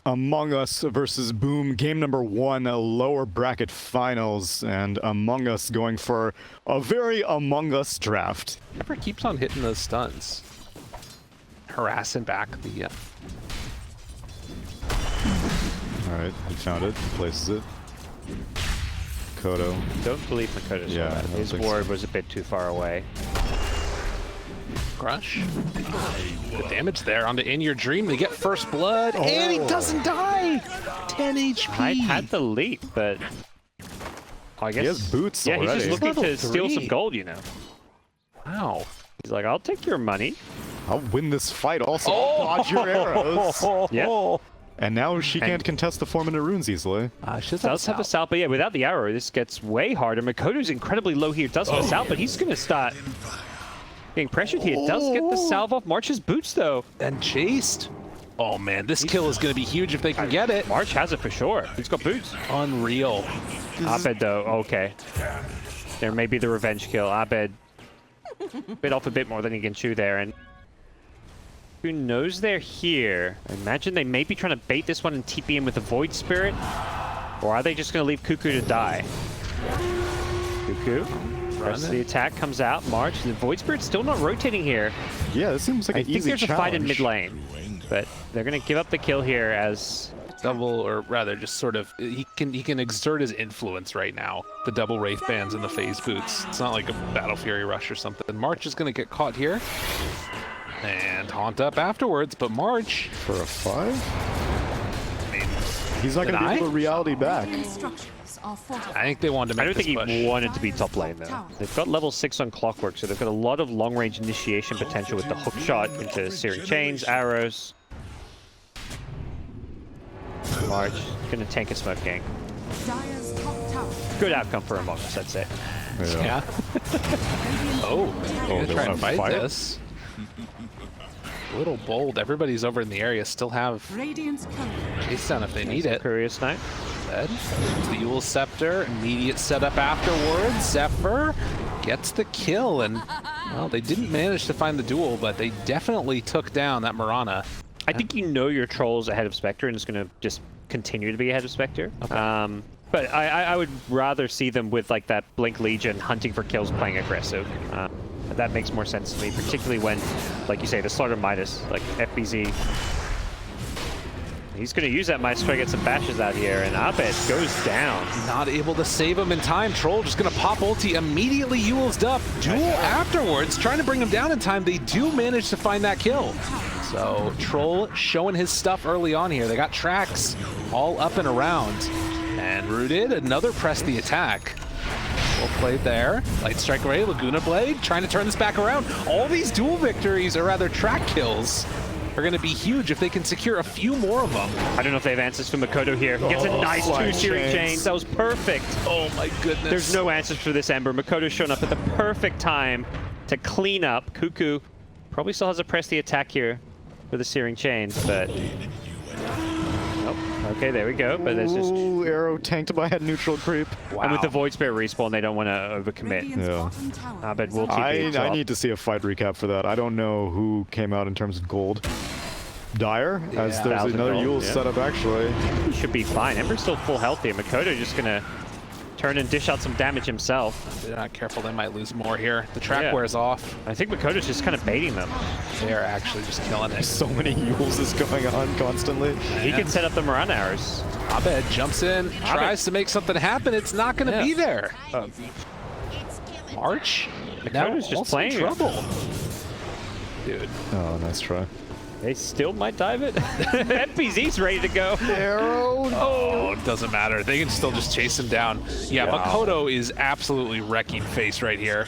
Among Us versus Boom, game number 1, lower bracket finals, and Among Us going for a very Among Us draft. Never keeps on hitting those stuns. Harassing back the... Alright, he found it, he places it. Kodo. Don't believe Makoto's Yeah, his ward was a bit too far away. Crush. The damage there onto In Your Dream. They get first blood, and he doesn't die! 10 HP! I had the leap, but... I guess... He has boots yeah, already. he's just looking to steal 3. some gold, you know. Wow. He's like, I'll take your money. I'll win this fight also. I'll dodge your arrows. Yeah. And now she can't contest the 4-minute runes easily. She does have a salt, but yeah, without the arrow, this gets way harder. Makoto's incredibly low here. Does have a salt, but he's going to start getting pressured here. Does get the salve off March's boots, though. And chased. Oh man, this kill is going to be huge if they can get it. March has it for sure. He's got boots. Unreal. Abed, though, okay. There may be the revenge kill. Abed bit off a bit more than he can chew there, and who knows they're here? I imagine they may be trying to bait this one and TP in with the Void Spirit, or are they just going to leave Cuckoo to die? Cuckoo, rest of the attack comes out. March, the Void Spirit's still not rotating here. Yeah, this seems like an easy I think there's challenge. a fight in mid lane, but they're going to give up the kill here as... Double, or rather, just sort of, he can exert his influence right now. The double Wraith Bands and the Phase Boots. It's not like a Battle Fury Rush or something. March is going to get caught here. And haunt up afterwards, but March... For a 5? I mean, he's not going to be able to reality back. I think they wanted to make I don't think this he push. wanted to be top lane, though. They've got level 6 on Clockwork, so they've got a lot of long-range initiation potential with the hook shot into Searing Chains, arrows. March, gonna tank a smoke gang. Good outcome for Among Us, I'd say. Yeah. Oh, they gonna try wanna and fight fight? this. A little bold. Everybody's over in the area. Still have chase down if they need it. Courier Snipe. Dead. The Yule Scepter. Immediate setup afterwards. Zephyr gets the kill, and well, they didn't manage to find the duel, but they definitely took down that Mirana. I think you know your Troll's ahead of Spectre, and it's gonna just continue to be ahead of Spectre. Okay. But I would rather see them with like that Blink Legion hunting for kills, playing aggressive. That makes more sense to me, particularly when, like you say, the Slaughter Midas, like FBZ. He's going to use that Midas to try to get some bashes out here, and Abed goes down. Not able to save him in time. Troll just going to pop ulti, immediately Yule's up. Duel afterwards, trying to bring him down in time. They do manage to find that kill. So Troll showing his stuff early on here. They got tracks all up and around. And Rooted, another press the attack. Well played there. Light Strike Array, Laguna Blade, trying to turn this back around. All these duel victories, or rather track kills, are going to be huge if they can secure a few more of them. I don't know if they have answers for Makoto here. He gets a nice 2 Searing Chains. That was perfect. Oh my goodness. There's no answers for this Ember. Makoto's shown up at the perfect time to clean up. Cuckoo probably still has to press the attack here for the Searing Chains, but... Oh, okay, there we go. But there's just... Ooh, arrow tanked by a neutral creep. Wow. And with the Void Spirit respawn, they don't want to overcommit. Yeah. Abed will TP. I need to see a fight recap for that. I don't know who came out in terms of gold. Dire, as there's 1,000 another gold, Yule yeah. setup actually. He should be fine. Ember's still full health here. Makoto just going to turn and dish out some damage himself. If they're not careful, they might lose more here. The track Yeah. wears off. I think Makoto's just kind of baiting them. They are actually just killing it. So many Yules is going on constantly. He can set up the Mirana arrows. Abed jumps in, tries to make something happen. It's not going to be there. March? Makoto's just playing it. trouble. Dude. Oh, nice try. They still might dive it. FPZ's ready to go. Arrow. Oh, it doesn't matter. They can still just chase him down. Yeah, Wow. Makoto is absolutely wrecking face right here.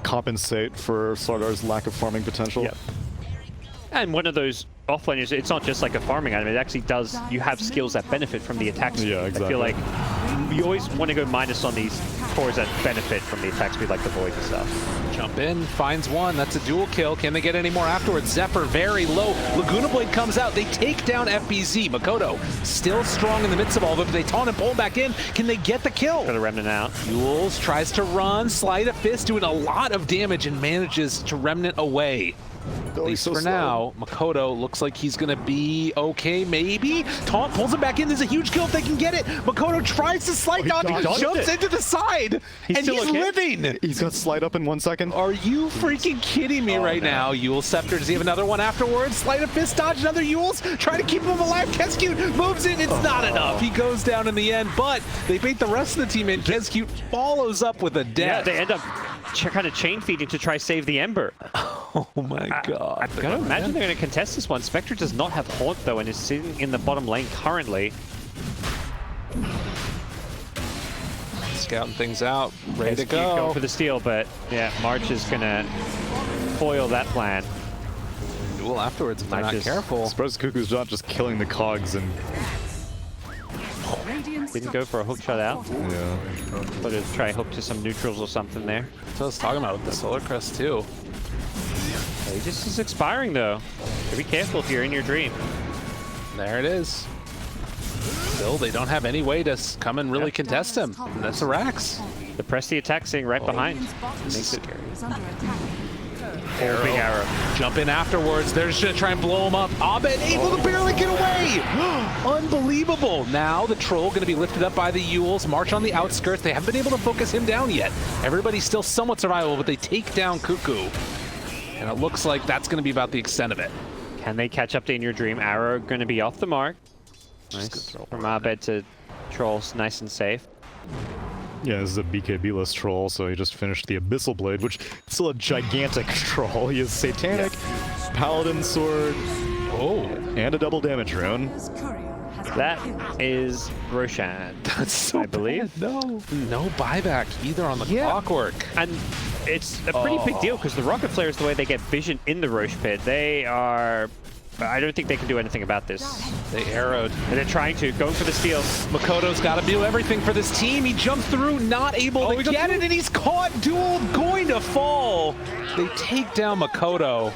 Compensate for Slardar's lack of farming potential. Yep. And one of those offlaners, it's not just like a farming item, it actually does, you have skills that benefit from the attack speed. Yeah, exactly. I feel like you always want to go minus on these cores that benefit from the attack speed, like the Void and stuff. Jump in, finds one. That's a dual kill. Can they get any more afterwards? Zephyr very low. Laguna Blade comes out. They take down FBZ. Makoto still strong in the midst of all of it, but they taunt and pull back in. Can they get the kill? Got a Remnant out. Yules tries to run, slide a fist, doing a lot of damage and manages to Remnant away. At least for now, Makoto looks like he's going to be okay, maybe. Taunt pulls him back in. There's a huge kill if they can get it. Makoto tries to slide dodge, jumps into the side, and he's living. He's got slide up in 1 second. Are you freaking kidding me right now? Yule Scepter, does he have another one afterwards? Sleight of fist dodge, another Yule's. Try to keep him alive. Kezcute moves in. It's not enough. He goes down in the end, but they bait the rest of the team in. Kezcute follows up with a death. Yeah, they end up kind of chain feeding to try save the Ember. Oh my god. I've got to imagine they're going to contest this one. Spectre does not have Haunt though and is sitting in the bottom lane currently. Scouting things out, ready to Go go. for the steal, but yeah, March is going to foil that plan. Duel afterwards if they're not careful. I suppose Cuckoo's not just killing the cogs and... Didn't go for a hook shot out. Yeah. But to try hook to some neutrals or something there. That's what I was talking about with the Solar Crest too. Aegis is expiring though. So be careful if you're in your dream. There it is. Still, they don't have any way to come and really contest him. And that's a Rax. The press the attack sitting right behind. Makes it Arrow. Big arrow. Jump in afterwards. They're just gonna try and blow him up. Abed able to barely get away. Unbelievable. Now the troll gonna be lifted up by the Yules. March on the outskirts. They haven't been able to focus him down yet. Everybody's still somewhat survivable, but they take down Cuckoo. And it looks like that's gonna be about the extent of it. Can they catch up to In Your Dream? Arrow going to be off the mark. Nice. From Abed to Trolls, nice and safe. Yeah, this is a BKB-less troll, so he just finished the Abyssal Blade, which is still a gigantic troll. He has Satanic, Paladin Sword, and a double damage rune. That is Roshan, That's so I believe. bad. No buyback either on the clockwork. And it's a pretty big deal because the Rocket Flare is the way they get vision in the Roche Pit. They are... I don't think they can do anything about this. They arrowed. And they're trying to, going for the steal. Makoto's got to do everything for this team. He jumps through, not able to get it, and he's caught. Duel going to fall. They take down Makoto.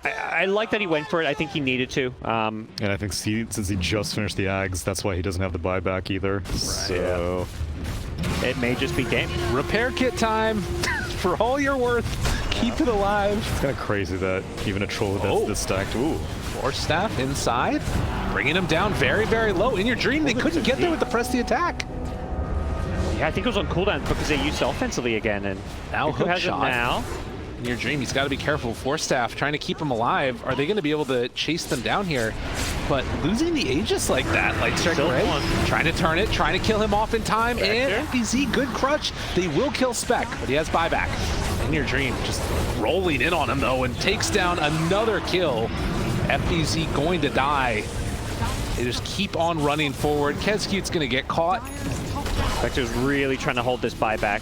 I like that he went for it. I think he needed to. And I think since he just finished the Ags, that's why he doesn't have the buyback either. Right, so it may just be game. Repair kit time. For all you're worth, keep it alive. It's kind of crazy that even a troll that's this stacked. Ooh. Force staff inside, bringing him down very, very low. In Your Dream, they couldn't get there with the press the attack. Yeah, I think it was on cooldown because they used it offensively again. And now who has shot. it now? In Your Dream, he's got to be careful. Force staff trying to keep him alive. Are they going to be able to chase them down here? But losing the Aegis like that, like trying to turn it, trying to kill him off in time. And FBZ, good crutch. They will kill Spec, but he has buyback. In Your Dream, just rolling in on him though, and takes down another kill. FBZ going to die. They just keep on running forward. Kezcute's going to get caught. Spectre's really trying to hold this buyback.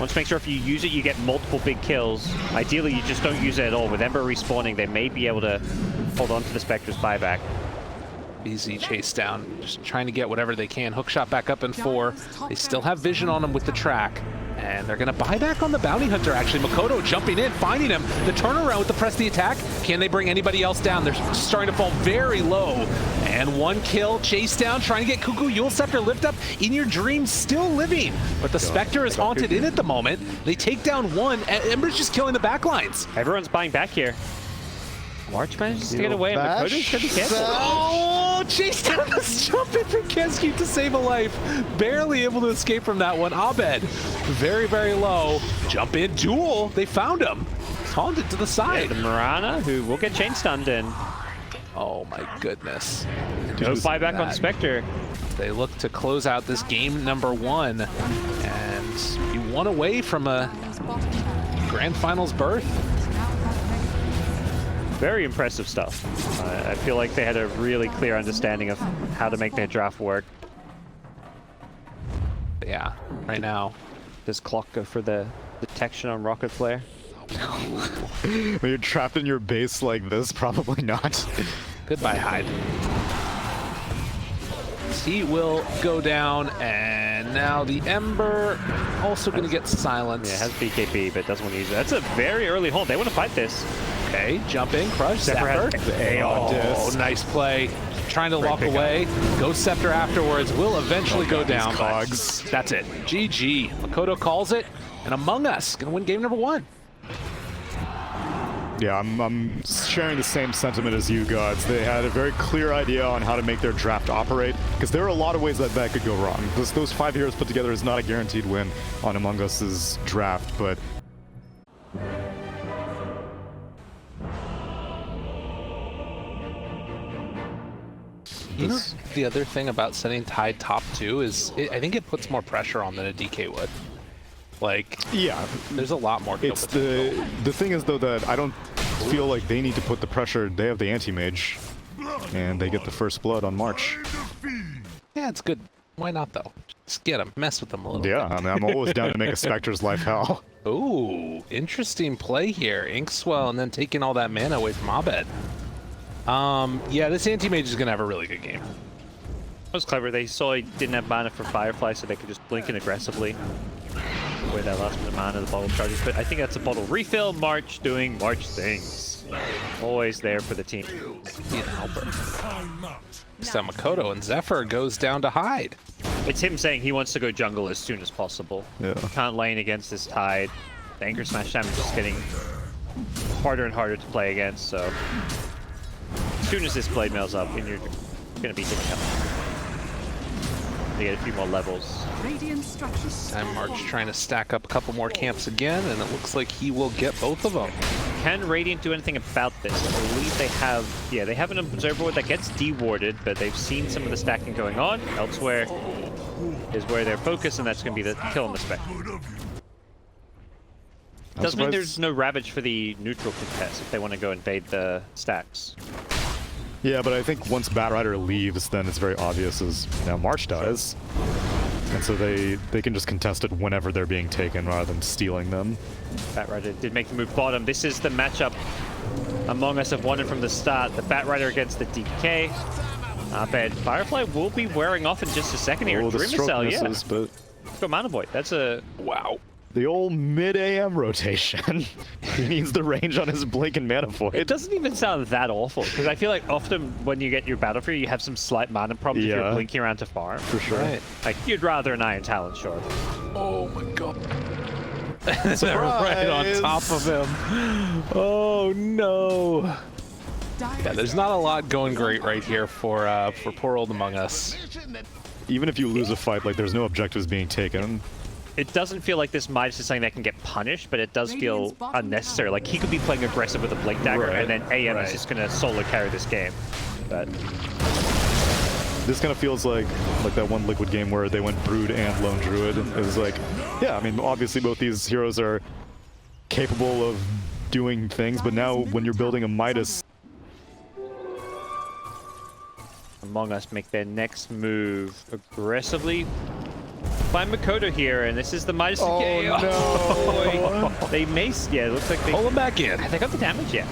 Want to make sure if you use it, you get multiple big kills. Ideally, you just don't use it at all. With Ember respawning, they may be able to hold on to the Spectre's buyback. BZ chase down, just trying to get whatever they can. Hookshot back up in 4. They still have vision on him with the track. And they're going to buy back on the Bounty Hunter, actually. Makoto jumping in, finding him. The turnaround with the press the attack. Can they bring anybody else down? They're starting to fall very low. And one kill, chase down, trying to get Cuckoo. Yule Scepter lift up. In Your Dream still living. But the Spectre is haunted in at the moment. They take down one. Ember's just killing the backlines. Everyone's buying back here. March manages to get away, and Makoto's going to be careful. Oh, chase down this jump in from Kezcute to save a life. Barely able to escape from that one. Abed, very, very low. Jump in, duel. They found him. Haunted to the side. Yeah, the Mirana, who will get chain stunned in. Oh my goodness. No buyback on Spectre. They look to close out this game number 1. And you one away from a Grand Finals berth. Very impressive stuff. I feel like they had a really clear understanding of how to make their draft work. Yeah, right now. Does Clock go for the detection on Rocket Flare? When you're trapped in your base like this, probably not. Goodbye, Hyde. He will go down, and now the Ember also going to get silenced. Yeah, it has BKB, but doesn't want to use it. That's a very early hold. They want to fight this. Okay, jump in, crush, Zephyr. Oh, nice play. Trying to walk away. Ghost Scepter afterwards will eventually go down. Cogs. That's it. GG. Makoto calls it, and Among Us going to win game number 1. Yeah, I'm sharing the same sentiment as you, GoDz. They had a very clear idea on how to make their draft operate, because there are a lot of ways that could go wrong. Those 5 heroes put together is not a guaranteed win on Among Us's draft, but... You know, the other thing about setting Tide top 2 is I think it puts more pressure on than a DK would. Like, yeah, there's a lot more kill it's potential. the thing is though that I don't feel like they need to put the pressure. They have the anti-mage, and they get the first blood on March. Yeah, it's good. Why not though? Just get them, mess with them a little Yeah, I mean, I'm always down to make a Spectre's life hell. bit. Ooh, interesting play here. Inkswell and then taking all that mana away from Abed. Yeah, this anti-mage is gonna have a really good game. That was clever. They saw he didn't have mana for Firefly, so they could just blink in aggressively. With that last minute mana, the bottle charges. But I think that's a bottle refill. March doing March things. Always there for the team. Being a helper. So Makoto and Zephyr goes down to hide. It's him saying he wants to go jungle as soon as possible. Yeah. Can't lane against this Tide. The Anchor Smash damage is getting harder and harder to play against, so as soon as this blade mail's up, and you're gonna be hitting up. To get a few more levels. Time March trying to stack up a couple more camps again, and it looks like he will get both of them. Can Radiant do anything about this? I believe they have, yeah, they have an observer ward that gets dewarded, but they've seen some of the stacking going on. Elsewhere is where they're focused, and that's going to be the kill on the spec. Doesn't mean there's no Ravage for the neutral contest if they want to go invade the stacks. Yeah, but I think once Batrider leaves, then it's very obvious as now March does. And so they can just contest it whenever they're being taken rather than stealing them. Batrider did make the move bottom. This is the matchup Among Us have wanted from the start. The Batrider against the DK. But Firefly will be wearing off in just a second here. Oh, the Dream stroke Cell, yeah. misses, but Let's go Mana Void. That's a... Wow. the old mid-AM rotation. He needs the range on his Blink and Mana Void. It doesn't even sound that awful, because I feel like often when you get your Battlefield, you have some slight mana problems if Yeah. you're blinking around to farm. For sure. Right. Like, you'd rather an Iron Talon, sure. Oh my god. They're right on top of him. Oh no. Yeah, there's not a lot going great right here for poor old Among Us. Even if you lose a fight, like there's no objectives being taken. It doesn't feel like this Midas is something that can get punished, but it does feel unnecessary. Like, he could be playing aggressive with a Blink Dagger, Right. and then AM is just going to solo carry this game. But This kind of feels like that one Liquid game where they went Brood and Lone Druid. It was like, yeah, I mean, obviously both these heroes are capable of doing things, but now when you're building a Midas... Among Us make their next move aggressively. Find Makoto here, and this is the Midas. Oh, no! They mace. Yeah, it looks like they Pull him back in. They got the damage. Yeah.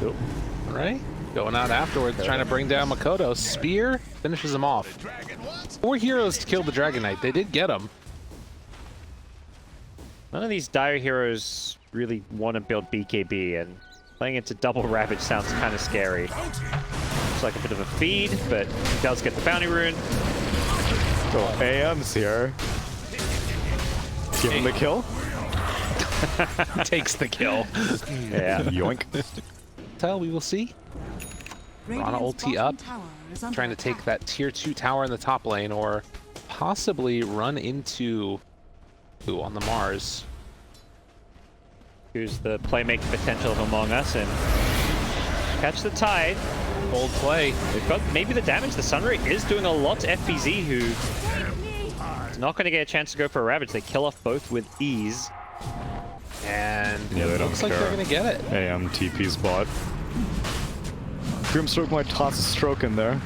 Nope. Right? Going out afterwards, trying to bring down Makoto. Spear finishes him off. 4 heroes to kill the Dragon Knight. They did get him. None of these dire heroes really want to build BKB, and playing into double Ravage sounds kind of scary. Looks like a bit of a feed, but he does get the bounty rune. Oh, AM's here. Give him the kill. Takes the kill. Yeah. Yoink. Tell, we will see. Rana ulti up, trying to take that tier 2 tower in the top lane, or possibly run into who on the Mars. Here's the playmaking potential of Among Us, and catch the Tide. Bold play. They've got maybe the damage. The Sunray is doing a lot to FBZ, who is not going to get a chance to go for a Ravage. They kill off both with ease. And Yeah, they it don't looks like care. they're going to get it. AM TP's bot. Grimstroke might toss a stroke in there.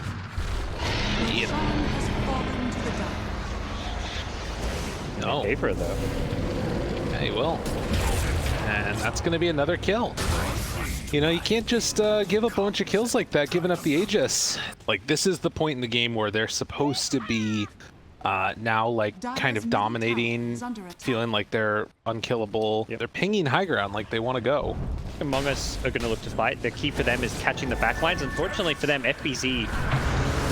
No. Pay for it, though. Yeah, he will. And that's going to be another kill. You know, you can't just give up a bunch of kills like that, giving up the Aegis. Like, this is the point in the game where they're supposed to be now, like, kind of dominating, feeling like they're unkillable. Yep. They're pinging high ground like they want to go. Among Us are going to look to fight. The key for them is catching the backlines. Unfortunately for them, FBZ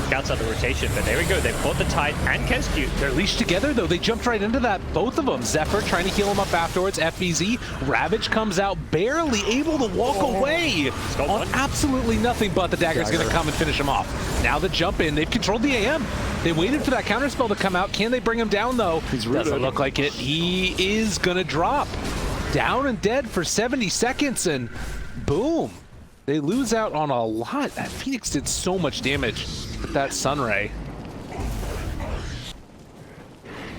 scouts out the rotation, but there we go. They've bought the Tide and Kescue. They're leashed together, though. They jumped right into that. Both of them. Zephyr trying to heal him up afterwards. FBZ. Ravage comes out, barely able to walk away got on one. absolutely nothing, but the dagger's going to come and finish him off. Now the jump in. They've controlled the AM. They waited for that counterspell to come out. Can they bring him down, though? Doesn't look like it. He is going to drop. Down and dead for 70 seconds, and boom. They lose out on a lot. That Phoenix did so much damage with that Sunray.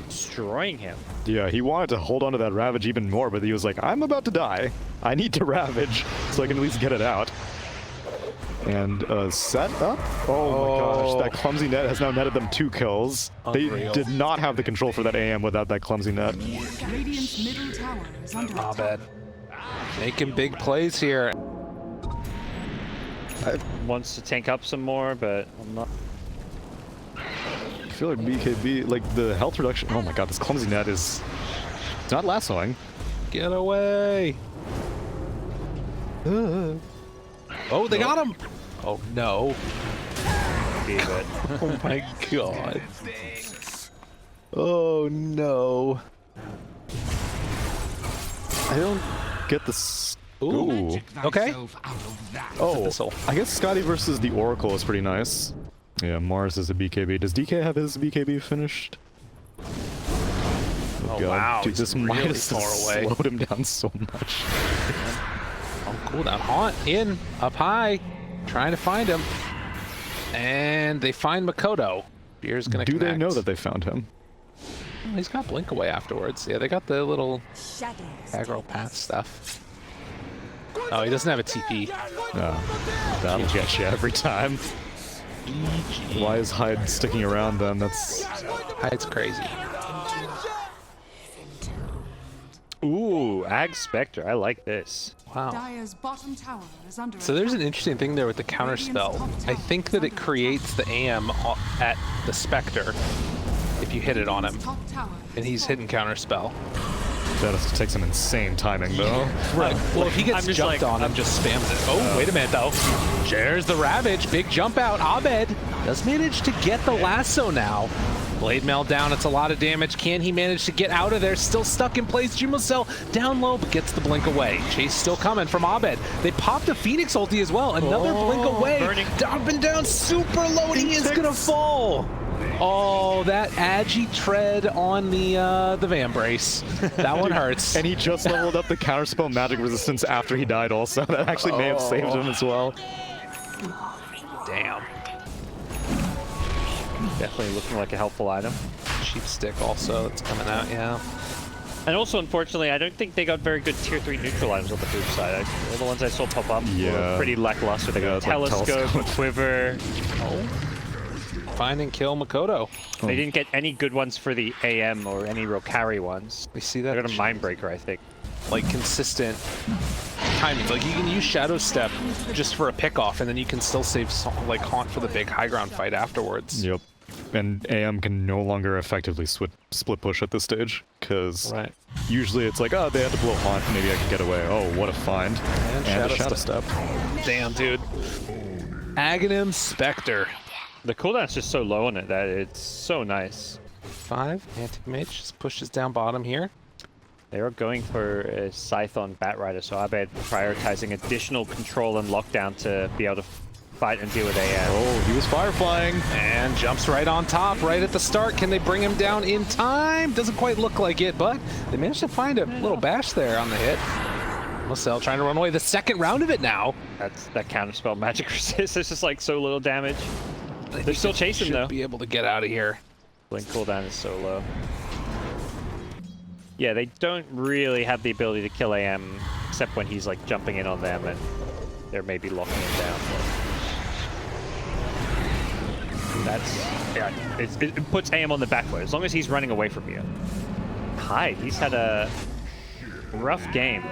Destroying him. Yeah, he wanted to hold on to that Ravage even more, but he was like, I'm about to die. I need to Ravage so I can at least get it out. And set up? Oh my gosh, that clumsy net has now netted them 2 kills. Unreal. They did not have the control for that AM without that clumsy net. Radiant's middle tower is under attack. Abed making big plays here. Wants to tank up some more, but I'm not. I feel like BKB, like the health reduction. Oh my god, this clumsy net is it's not lassoing. Get away. Oh, they got him. Oh no. Oh my god. Oh no. I don't get this. Ooh. Okay. Oh, I guess Scotty versus the Oracle is pretty nice. Yeah, Mars is a BKB. Does DK have his BKB finished? Oh wow. Dude, this really Midas far has away. slowed him down so much. Oh, cool. That Haunt in up high, trying to find him, and they find Makoto. Beer's gonna. Do connect. they know that they found him? Oh, he's got blink away afterwards. Yeah, they got the little Shadows. aggro path stuff. Oh, he doesn't have a TP. No, that'll get you every time. Why is Hyde sticking around then? That's It's crazy. Ooh, Ag Spectre. I like this. Wow. Dire's bottom tower is under So there's an attack. interesting thing there with the counterspell. I think that it creates the AM at the Spectre if you hit it on him, Top tower and he's hitting counterspell. that takes some insane timing though. Right. Well, if he gets I'm just jumped like- on him, just spams it. Oh, wait a minute though. There's the Ravage. Big jump out. Abed does manage to get the lasso now. Blade Mail down. It's a lot of damage. Can he manage to get out of there? Still stuck in place. Jumocell down low, but gets the blink away. Chase still coming from Abed. They popped a Phoenix ulti as well. Another blink away. burning. Up and down. Super loading is gonna fall. Oh, that Agi tread on the Van Brace. That one hurts. And he just leveled up the counterspell magic resistance after he died also. That actually may have saved him as well. Damn. Definitely looking like a helpful item. Cheap stick also. It's coming out. Yeah. And also, unfortunately, I don't think they got very good tier 3 neutral items on the boot side. All the ones I saw pop up Yeah. were pretty lackluster. They got Yeah, like Telescope, Telescope. Quiver. Find and kill Makoto. They didn't get any good ones for the AM or any real carry ones. We see They that got a Mindbreaker, I think. like consistent timing. Like you can use Shadow Step just for a pick off, and then you can still save like Haunt for the big high ground fight afterwards. Yep. And AM can no longer effectively split push at this stage, because Right. usually it's like, oh, they had to blow Haunt, maybe I can get away. Oh, what a find. And a Shadow Step. Damn, dude. Aghanim Spectre. The cooldown's just so low on it that it's so nice. 5. Anti-Mage just pushes down bottom here. They are going for a Scythe on Batrider, so Abed prioritizing additional control and lockdown to be able to fight and deal with AM. Oh, he was fireflying. And jumps right on top, right at the start. Can they bring him down in time? Doesn't quite look like it, but they managed to find a little bash there on the hit. Marcel trying to run away. The second round of it now. That's that counterspell magic resist. It's just like so little damage. They're still chasing Should though. be able to get out of here. Blink cooldown is so low. Yeah, they don't really have the ability to kill AM except when he's like jumping in on them and they're maybe locking him down. But that's yeah, it puts AM on the back foot as long as he's running away from you. Hyde, he's had a rough game.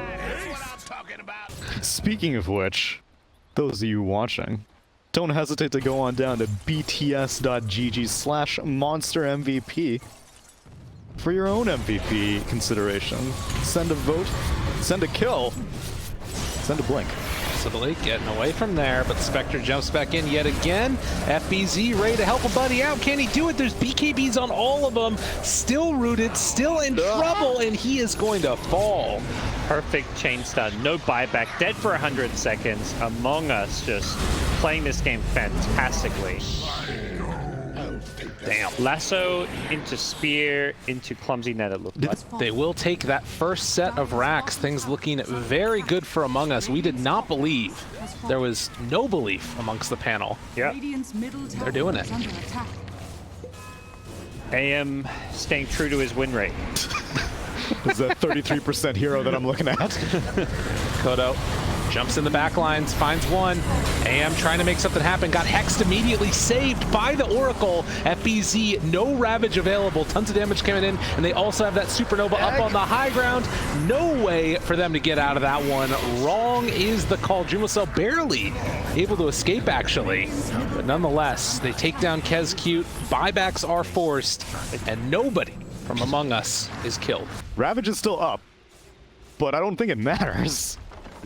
Speaking of which, those of you watching, don't hesitate to go on down to bts.gg/monstermvp for your own MVP consideration. Send a vote, send a kill, send a blink. Possibly getting away from there, but Spectre jumps back in yet again. FBZ ready to help a buddy out. Can he do it? There's BKBs on all of them. Still rooted, still in trouble, and he is going to fall. Perfect chain stun, no buyback, dead for 100 seconds. Among Us just playing this game fantastically. Damn. Lasso into spear into clumsy net, it looked like. They will take that first set of racks. Things looking very good for Among Us. We did not believe. There was no belief amongst the panel. Yeah. Radiant's middle tower They're doing it. is under attack. AM staying true to his win rate. Is that 33% hero that I'm looking at? Kodo jumps in the back lines, finds one. AM trying to make something happen. Got hexed immediately, saved by the Oracle. FBZ, no Ravage available. Tons of damage coming in, and they also have that Supernova up on the high ground. No way for them to get out of that one. Wrong is the call. Jumacell barely able to escape, actually. But nonetheless, they take down Kezcute. Buybacks are forced, and nobody from Among Us is killed. Ravage is still up, but I don't think it matters.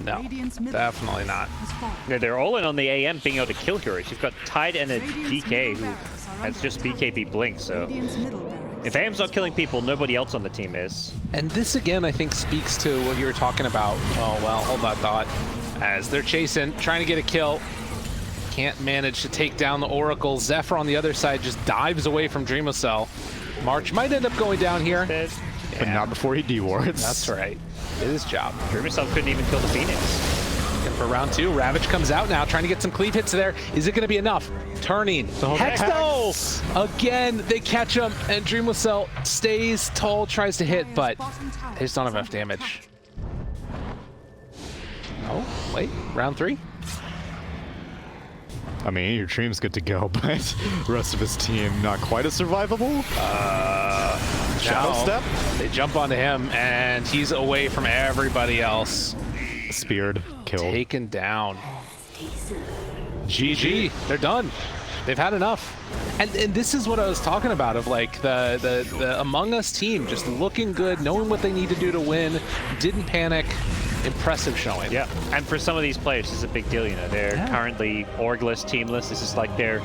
No, Radiant's middle definitely not. has fallen. No, they're all in on the AM being able to kill heroes. You've got Tide and a Radiant's DK middle who barracks are has under just attack. BKB Blink, so Radiant's middle barracks if AM's not killing people, nobody else on the team is. And this again, I think, speaks to what you were talking about. Oh, well, hold that thought. As they're chasing, trying to get a kill. Can't manage to take down the Oracle. Zephyr on the other side just dives away from Dreamocell. March might end up going down here. Dead. But not before he dewards. That's right. Did his job. Dreamcell couldn't even kill the Phoenix. And for round two, Ravage comes out now, trying to get some cleave hits there. Is it going to be enough? Turning. Hexo! Again, they catch him, and Dreamocell stays tall, tries to hit, but they just don't have enough damage. Oh, wait. Round three? I mean, your dream's good to go, but the rest of his team not quite as survivable. Shadow Now, Step. They jump onto him, and he's away from everybody else. Speared. Killed. Taken down. GG. They're done. They've had enough. And this is what I was talking about, of like the Among Us team just looking good, knowing what they need to do to win, didn't panic. Impressive showing. Yeah, and for some of these players, this is a big deal. You know, they're currently orgless, teamless. This is like their